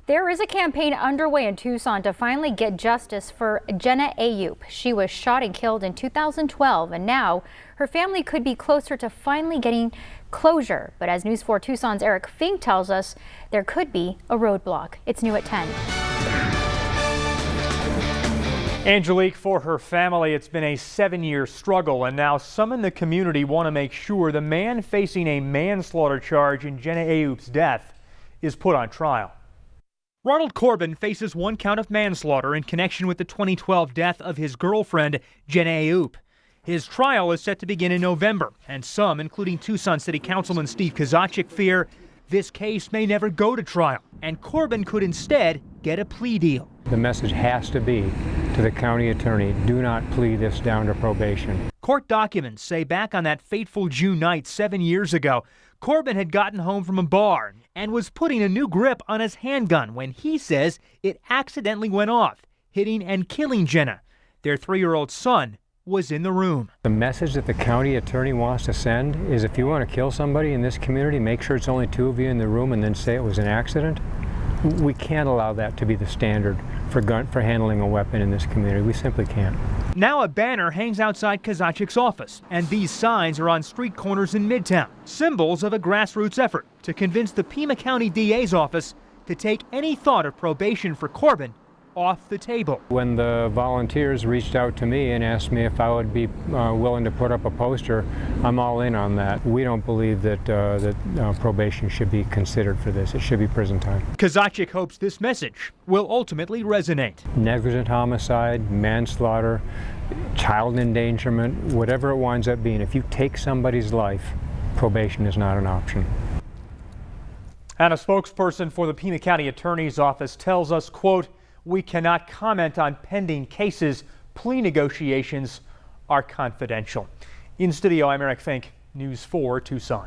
There is a campaign underway in Tucson to finally get justice for Jenna Ayup. She was shot and killed in 2012, and now her family could be closer to finally getting closure. But as News 4 Tucson's Eric Fink tells us, there could be a roadblock. It's new at 10. Angelique, for her family, it's been a 7-year struggle, and now some in the community want to make sure the man facing a manslaughter charge in Jenna Ayup's death is put on trial. Ronald Corbin faces 1 count of manslaughter in connection with the 2012 death of his girlfriend, Jenna Ayup. His trial is set to begin in November, and some, including Tucson City Councilman Steve Kozachik, fear this case may never go to trial, and Corbin could instead get a plea deal. The message has to be to the county attorney, do not plea this down to probation. Court documents say back on that fateful June night 7 years ago, Corbin had gotten home from a bar and was putting a new grip on his handgun when he says it accidentally went off, hitting and killing Jenna. Their 3-year-old son was in the room. The message that the county attorney wants to send is if you want to kill somebody in this community, make sure it's only 2 of you in the room and then say it was an accident. We can't allow that to be the standard for handling a weapon in this community. We simply can't. Now a banner hangs outside Kozachik's office, and these signs are on street corners in Midtown, symbols of a grassroots effort to convince the Pima County DA's office to take any thought of probation for Corbin off the table. When the volunteers reached out to me and asked me if I would be willing to put up a poster, I'm all in on that. We don't believe that probation should be considered for this. It should be prison time. Kozachik hopes this message will ultimately resonate. Negligent homicide, manslaughter, child endangerment, whatever it winds up being, if you take somebody's life, probation is not an option. And a spokesperson for the Pima County Attorney's Office tells us, quote, "We cannot comment on pending cases. Plea negotiations are confidential." In studio, I'm Eric Fink, News 4 Tucson.